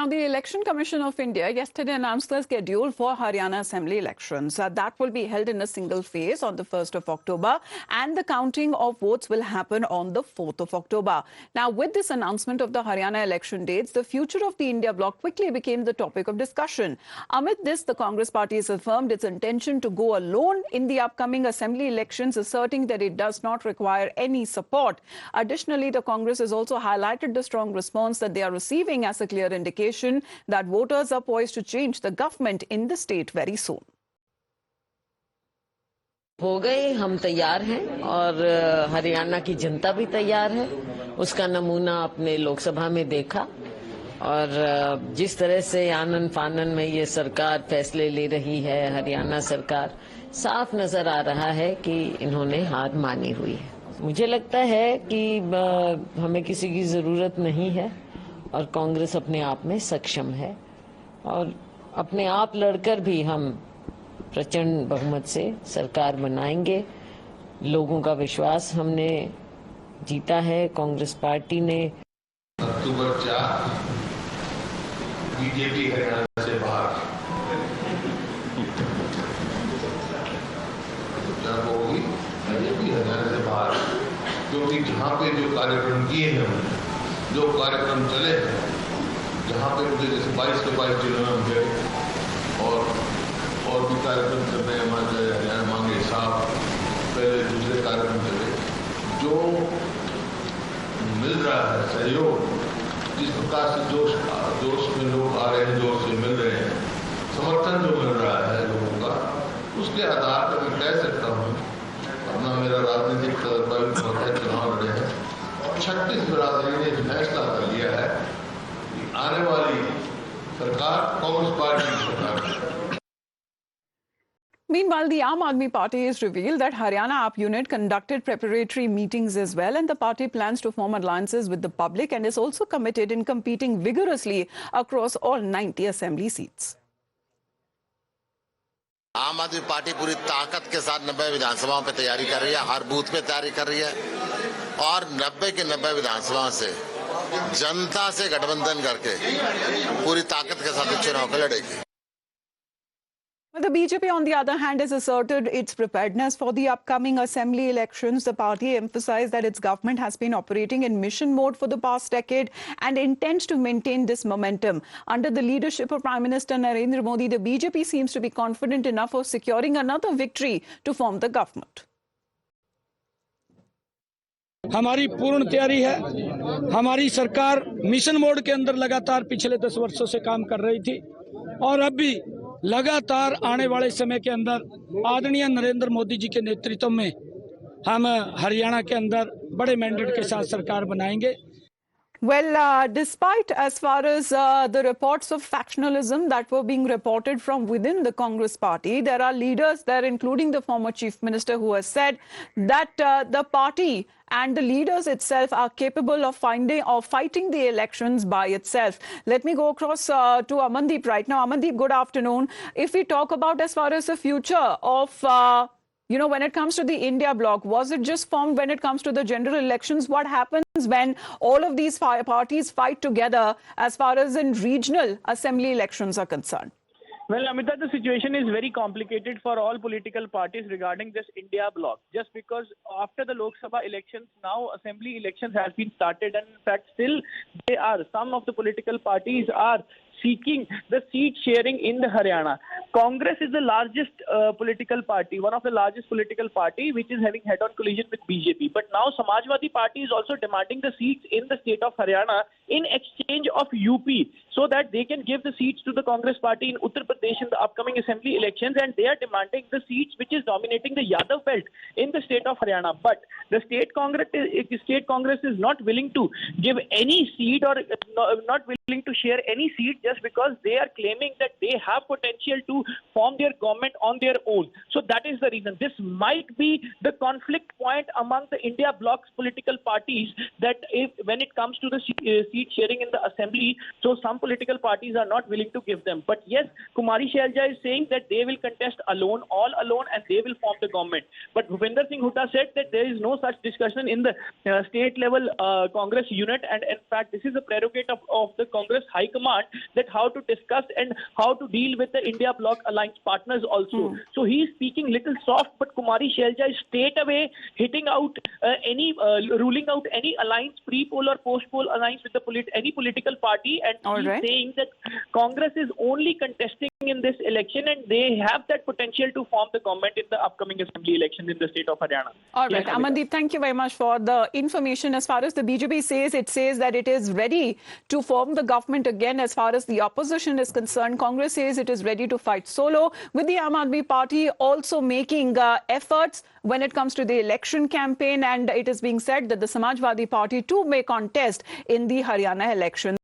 Now, the Election Commission of India yesterday announced the schedule for Haryana Assembly elections. That will be held in a single phase on the 1st of October, and the counting of votes will happen on the 4th of October. Now, with this announcement of the Haryana election dates, the future of the India bloc quickly became the topic of discussion. Amid this, the Congress party has affirmed its intention to go alone in the upcoming assembly elections, asserting that it does not require any support. Additionally, the Congress has also highlighted the strong response that they are receiving as a clear indication that voters are poised to change the government in the state very soon. हो गए, हम तैयार हैं और हरियाणा की जनता भी तैयार है। उसका नमूना अपने लोकसभा में देखा और जिस तरह से आनन फानन में ये सरकार फैसले ले रही है, हरियाणा सरकार, साफ नजर आ रहा है कि इन्होंने हार मानी हुई है। मुझे लगता है कि हमें किसी की जरूरत नहीं है और कांग्रेस अपने आप में सक्षम है और अपने आप लड़कर भी हम प्रचंड बहुमत से सरकार बनाएंगे। लोगों का विश्वास हमने जीता है। कांग्रेस पार्टी ने अक्टूबर 4 बीजेपी हरियाणा से बाहर होगी, बीजेपी हरियाणा से बाहर, क्योंकि जहाँ पे जो कार्यक्रम किए हैं, जो कार्यक्रम चले, जहाँ पे मुझे जैसे 22 के 22 जिलों में गए और भी कार्यक्रम चल रहे हैं हमारे हरियाणा मांगे साहब, पहले दूसरे कार्यक्रम चले, जो मिल रहा है सहयोग, जिस प्रकार से जोश में लोग आ रहे हैं, जोश से मिल रहे हैं, समर्थन जो मिल रहा है लोगों का, उसके आधार पर मैं कह सकता हूँ अपना मेरा राजनीतिक तजर्बा भी बहुत है, चुनाव लड़े हैं। 36 बिरादरी ने फैसला कर लिया है कि आने वाली सरकार कांग्रेस पार्टी की सरकार है। Meanwhile, the Aam Aadmi Party has revealed that Haryana AAP unit conducted preparatory meetings as well, and the party plans to form alliances with the public and is also committed in competing vigorously across all 90 assembly seats. आम आदमी party पूरी ताकत के साथ 90 विधानसभाओं पे तैयारी कर रही है, हर बूथ पे तैयारी कर रही है और 90 के 90 विधानसभाओं से जनता से गठबंधन करके पूरी ताकत के साथ चुनाव लड़ेगी। The BJP, on the other hand, has asserted its preparedness for the upcoming assembly elections. The party emphasized that its government has been operating in mission mode for the past decade and intends to maintain this momentum. Under the leadership of Prime Minister Narendra Modi, the BJP seems to be confident enough of securing another victory to form the government. हमारी पूर्ण तैयारी है। हमारी सरकार mission mode के अंदर लगातार पिछले 10 वर्षों से काम कर रही थी और अब भी लगातार आने वाले समय के अंदर आदरणीय नरेंद्र मोदी जी के नेतृत्व में हम हरियाणा के अंदर बड़े मैंडेट के साथ सरकार बनाएंगे। Well, despite as far as the reports of factionalism that were being reported from within the Congress party, there are leaders there, including the former chief minister, who has said that the party and the leaders itself are capable of fighting the elections by itself. Let me go across to Amandeep right now. Amandeep, good afternoon. If we talk about as far as the future of when it comes to the India bloc, was it just formed when it comes to the general elections? What happens when all of these parties fight together as far as in regional assembly elections are concerned? Well, Amita, the situation is very complicated for all political parties regarding this India bloc. Just because after the Lok Sabha elections, now assembly elections have been started, and in fact, still some of the political parties are seeking the seat sharing in the Haryana. Congress is the largest political party, one of the largest political party, which is having head-on collision with BJP. But now Samajwadi Party is also demanding the seats in the state of Haryana in exchange of UP, so that they can give the seats to the Congress party in Uttar Pradesh in the upcoming assembly elections, and they are demanding the seats which is dominating the Yadav belt in the state of Haryana. But the state Congress is not willing to give any seat or not willing to share any seat, just because they are claiming that they have potential to form their government on their own. So that is the reason. This might be the conflict point among the India bloc's political parties, that when it comes to the seat sharing in the assembly, so some political parties are not willing to give them. But yes, Kumari Shailja is saying that they will contest alone, all alone, and they will form the government. But Bhupinder Singh Hooda said that there is no such discussion in the state level Congress unit, and in fact this is a prerogative of the Congress High Command that how to discuss and how to deal with the India Bloc alliance partners also. So he is speaking little soft, but Kumari Shelja is straight away hitting out ruling out any alliance, pre-poll or post-poll alliance with any political party, and he's saying that Congress is only contesting in this election and they have that potential to form the government in the upcoming assembly election in the state of Haryana. All right, Amandeep, thank you very much for the information. As far as the BJP says, it says that it is ready to form the government again. As far as the opposition is concerned, Congress says it is ready to fight solo, with the Aam Aadmi Party also making efforts when it comes to the election campaign, and it is being said that the Samajwadi Party too may contest in the Haryana election.